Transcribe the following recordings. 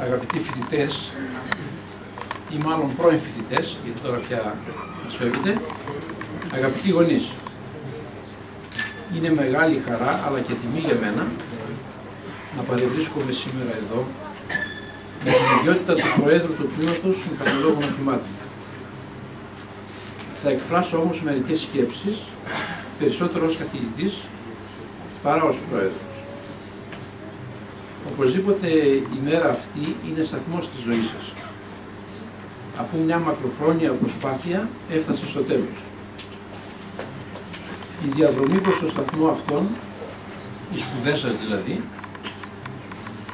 Αγαπητοί φοιτητές, ή μάλλον πρώην φοιτητές, γιατί τώρα πια μας φεύγετε, αγαπητοί γονείς, είναι μεγάλη χαρά αλλά και τιμή για μένα να παρευρίσκομαι σήμερα εδώ με την ιδιότητα του Προέδρου του Τμήματος Μηχανολόγων Οχημάτων. Θα εκφράσω όμως μερικές σκέψεις, περισσότερο ως καθηγητής παρά ως Πρόεδρος. Οπωσδήποτε η μέρα αυτή είναι σταθμός της ζωής σας, αφού μια μακροχρόνια προσπάθεια έφτασε στο τέλος. Η διαδρομή προς το σταθμό αυτόν, οι σπουδές σας δηλαδή,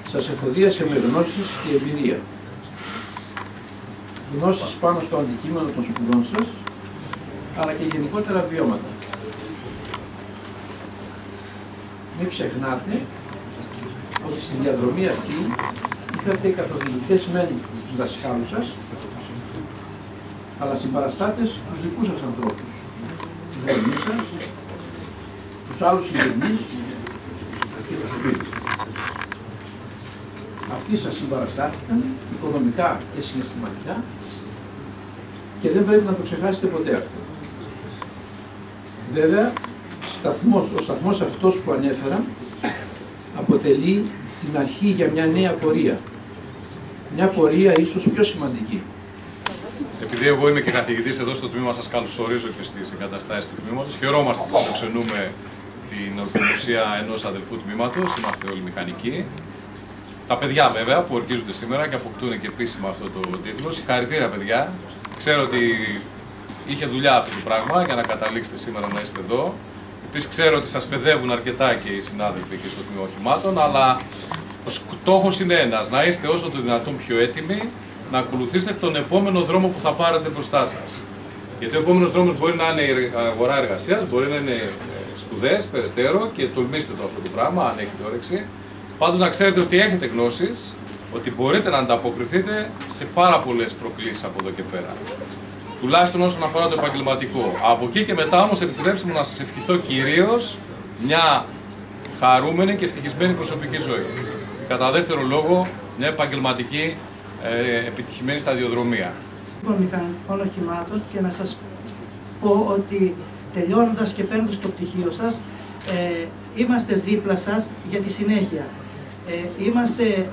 σας εφοδίασε με γνώσεις και εμπειρία. Γνώσεις πάνω στο αντικείμενο των σπουδών σας, αλλά και γενικότερα βιώματα. Μην ξεχνάτε ότι στη διαδρομή αυτή είχατε καθοδηγητές μεν τους δασκάλους σας, αλλά συμπαραστάτες τους δικούς σας ανθρώπους, τους γονείς σας, τους άλλους συγγενείς και τους φίλους. Αυτοί σας συμπαραστάθηκαν οικονομικά και συναισθηματικά και δεν πρέπει να το ξεχάσετε ποτέ αυτό. Βέβαια, ο σταθμός αυτός που ανέφερα αποτελεί την αρχή για μια νέα πορεία. Μια πορεία ίσως πιο σημαντική. Επειδή εγώ είμαι και καθηγητής εδώ στο τμήμα, σας καλωσορίζω και στις εγκαταστάσεις του τμήματος. Χαιρόμαστε που φιλοξενούμε την ορκομοσία ενός αδελφού τμήματος. Είμαστε όλοι μηχανικοί. Τα παιδιά βέβαια που ορκίζονται σήμερα και αποκτούν και επίσημα αυτό το τίτλο. Συγχαρητήρια παιδιά. Ξέρω ότι είχε δουλειά αυτό το πράγμα για να καταλήξετε σήμερα να είστε εδώ. Επίσης ξέρω ότι σας παιδεύουν αρκετά και οι συνάδελφοι και στο τμήμα οχημάτων, αλλά ο στόχος είναι ένας, να είστε όσο το δυνατόν πιο έτοιμοι να ακολουθήσετε τον επόμενο δρόμο που θα πάρετε μπροστά σας. Γιατί ο επόμενος δρόμος μπορεί να είναι η αγορά εργασίας, μπορεί να είναι σπουδές, περαιτέρω, και τολμήστε το αυτό το πράγμα, αν έχετε όρεξη. Πάντως να ξέρετε ότι έχετε γνώσεις, ότι μπορείτε να ανταποκριθείτε σε πάρα πολλές προκλήσεις από εδώ και πέρα. Τουλάχιστον όσον αφορά το επαγγελματικό. Από εκεί και μετά όμως επιτρέψτε μου να σας ευχηθώ κυρίως μια χαρούμενη και ευτυχισμένη προσωπική ζωή. Κατά δεύτερο λόγο, μια επαγγελματική επιτυχημένη σταδιοδρομία. Των μηχανικών οχημάτων και να σας πω ότι τελειώνοντας και παίρνοντας το πτυχίο σας, είμαστε δίπλα σας για τη συνέχεια. Είμαστε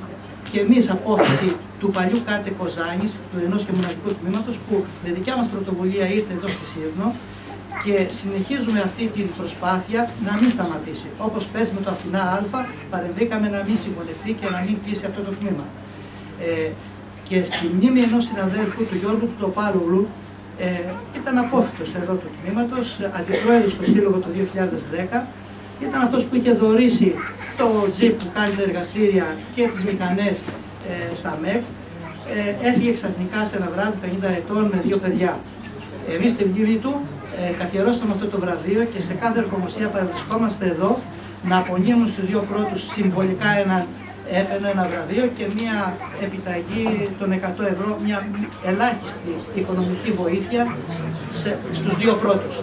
και εμείς απόφοιτοι του παλιού ΚΑΤΕ Κοζάνης, του ενός και μοναδικού τμήματος, που με δικιά μας πρωτοβουλία ήρθε εδώ στη Σύρνο και συνεχίζουμε αυτή την προσπάθεια να μην σταματήσει. Όπως πέρσι με το Αθηνά Α, παρεμβήκαμε να μην συγχωνευτεί και να μην κλείσει αυτό το τμήμα. Και στη μνήμη ενός συναδέλφου, του Γιώργου Τοπάλογλου, ήταν απόφοιτος εδώ του τμήματος, αντιπρόεδρος στο Σύλλογο το 2010, ήταν αυτός που είχε δωρήσει το τζιπ που κάνει τα εργαστήρια και τις μηχανές στα ΜΕΚ. Έφυγε ξαφνικά σε ένα βράδυ 50 ετών με 2 παιδιά. Εμείς στη μνήμη του καθιερώσαμε αυτό το βραβείο και σε κάθε ορκομοσία παρευρισκόμαστε εδώ να απονείμουν στους 2 πρώτους συμβολικά ένα βραβείο και μια επιταγή των 100 ευρώ, μια ελάχιστη οικονομική βοήθεια στους 2 πρώτους.